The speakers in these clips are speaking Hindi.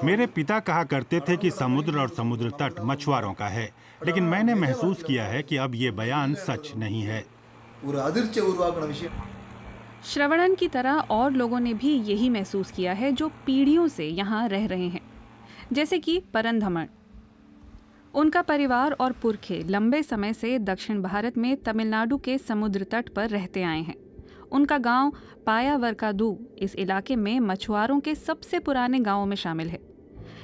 मेरे पिता कहा करते थे कि समुद्र और समुद्र तट मछुआरों का है, लेकिन मैंने महसूस किया है कि अब ये बयान सच नहीं है। श्रवणन की तरह और लोगों ने भी यही महसूस किया है जो पीढ़ियों से यहाँ रह रहे हैं, जैसे कि परंधमन। उनका परिवार और पुरखे लंबे समय से दक्षिण भारत में तमिलनाडु के समुद्र तट पर रहते आए हैं। उनका गांव पायावरकादू इस इलाके में मछुआरों के सबसे पुराने गांवों में शामिल है।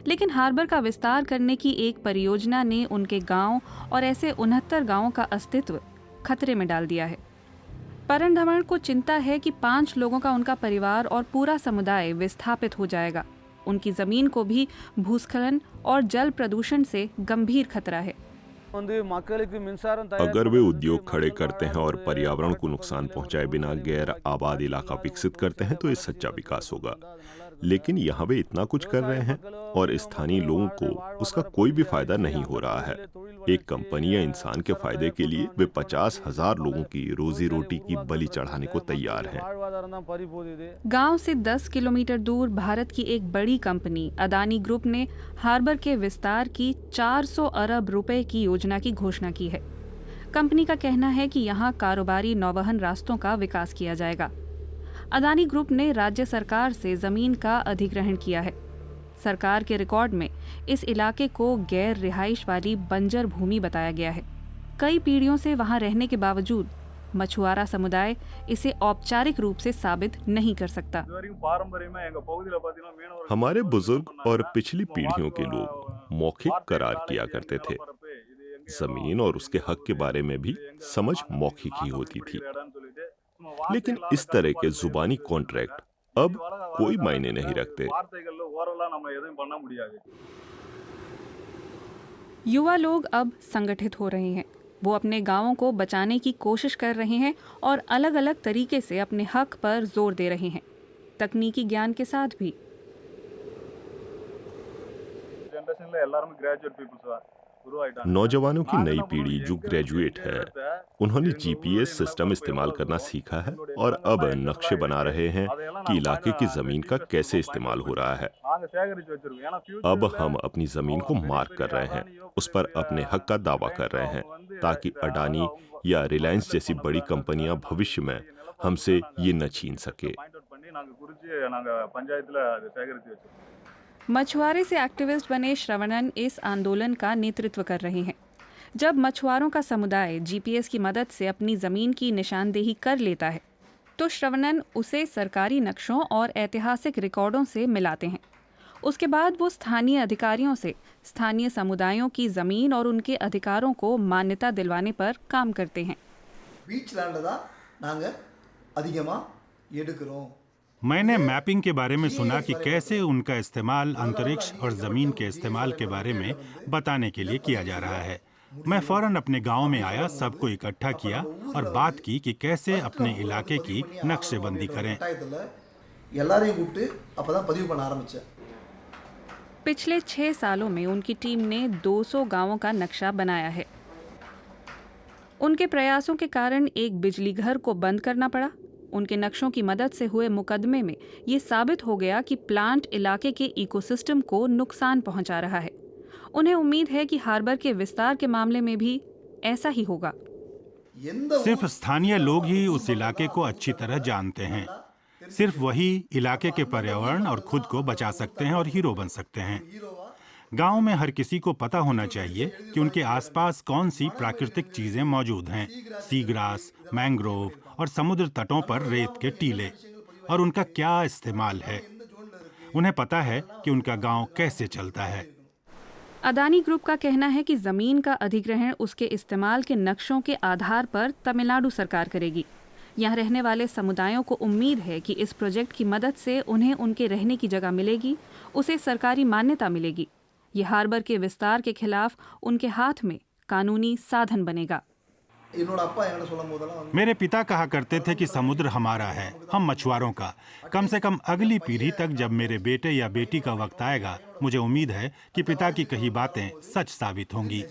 लेकिन हार्बर का विस्तार करने की एक परियोजना ने उनके गांव और ऐसे 69 गांवों का अस्तित्व खतरे में डाल दिया है। परंधमन को चिंता है कि 5 लोगों का उनका परिवार और पूरा समुदाय विस्थापित हो जाएगा। उनकी जमीन को भी भूस्खलन और जल प्रदूषण से गंभीर खतरा है। अगर वे उद्योग खड़े करते हैं और पर्यावरण को नुकसान पहुंचाए बिना गैर आबाद इलाका विकसित करते हैं तो ये सच्चा विकास होगा। लेकिन यहाँ वे इतना कुछ कर रहे हैं और स्थानीय लोगों को उसका कोई भी फायदा नहीं हो रहा है। एक कंपनी या इंसान के फायदे के लिए वे 50,000 लोगों की रोजी रोटी की बलि चढ़ाने को तैयार हैं। गांव से 10 किलोमीटर दूर भारत की एक बड़ी कंपनी अदानी ग्रुप ने हार्बर के विस्तार की 400 अरब रुपए की योजना की घोषणा की है। कंपनी का कहना है कि यहाँ कारोबारी नौवहन रास्तों का विकास किया जाएगा। अदानी ग्रुप ने राज्य सरकार से जमीन का अधिग्रहण किया है। सरकार के रिकॉर्ड में इस इलाके को गैर रिहाइश वाली बंजर भूमि बताया गया है। कई पीढ़ियों से वहां रहने के बावजूद मछुआरा समुदाय इसे औपचारिक रूप से साबित नहीं कर सकता। हमारे बुजुर्ग और पिछली पीढ़ियों के लोग मौखिक करार किया करते थे। जमीन और उसके हक के बारे में भी समझ मौखिक ही होती थी। लेकिन इस तरह के जुबानी कॉन्ट्रैक्ट अब कोई मायने नहीं रखते। युवा लोग अब संगठित हो रहे हैं। वो अपने गांवों को बचाने की कोशिश कर रहे हैं और अलग अलग तरीके से अपने हक पर जोर दे रहे हैं, तकनीकी ज्ञान के साथ भी। नौजवानों की नई पीढ़ी जो ग्रेजुएट है, उन्होंने जीपीएस सिस्टम इस्तेमाल करना सीखा है और अब नक्शे बना रहे हैं कि इलाके की जमीन का कैसे इस्तेमाल हो रहा है। अब हम अपनी जमीन को मार्क कर रहे हैं, उस पर अपने हक का दावा कर रहे हैं, ताकि अडानी या रिलायंस जैसी बड़ी कंपनियां भविष्य में हमसे ये न छीन सके। मछुआरे से एक्टिविस्ट बने श्रवणन इस आंदोलन का नेतृत्व कर रहे हैं। जब मछुआरों का समुदाय जीपीएस की मदद से अपनी जमीन की निशानदेही कर लेता है, तो श्रवणन उसे सरकारी नक्शों और ऐतिहासिक रिकॉर्डों से मिलाते हैं। उसके बाद वो स्थानीय अधिकारियों से स्थानीय समुदायों की जमीन और उनके अधिकारों को मान्यता दिलवाने पर काम करते हैं। मैंने मैपिंग के बारे में सुना कि कैसे उनका इस्तेमाल अंतरिक्ष और जमीन के इस्तेमाल के बारे में बताने के लिए किया जा रहा है। मैं फौरन अपने गांव में आया, सबको इकट्ठा किया और बात की कि कैसे अपने इलाके की नक्शेबंदी करें। पिछले 6 सालों में उनकी टीम ने 200 गांवों का नक्शा बनाया है। उनके प्रयासों के कारण एक बिजली घर को बंद करना पड़ा। उनके नक्शों की मदद से हुए मुकदमे में ये साबित हो गया कि प्लांट इलाके के इकोसिस्टम को नुकसान पहुंचा रहा है। उन्हें उम्मीद है कि हार्बर के विस्तार के मामले में भी ऐसा ही होगा। सिर्फ स्थानीय लोग ही उस इलाके को अच्छी तरह जानते हैं। सिर्फ वही इलाके के पर्यावरण और खुद को बचा सकते हैं और हीरो बन सकते हैं। गांव में हर किसी को पता होना चाहिए कि उनके आसपास कौन सी प्राकृतिक चीजें मौजूद हैं। सीग्रास, मैंग्रोव और समुद्र तटों पर रेत के टीले, और उनका क्या इस्तेमाल है। उन्हें पता है कि उनका गांव कैसे चलता है। अदानी ग्रुप का कहना है कि जमीन का अधिग्रहण उसके इस्तेमाल के नक्शों के आधार पर तमिलनाडु सरकार करेगी। यहाँ रहने वाले समुदायों को उम्मीद है कि इस प्रोजेक्ट की मदद से उन्हें उनके रहने की जगह मिलेगी, उसे सरकारी मान्यता मिलेगी। ये हार्बर के विस्तार के खिलाफ उनके हाथ में कानूनी साधन बनेगा। मेरे पिता कहा करते थे कि समुद्र हमारा है, हम मछुआरों का। कम से कम अगली पीढ़ी तक जब मेरे बेटे या बेटी का वक्त आएगा, मुझे उम्मीद है कि पिता की कही बातें सच साबित होंगी।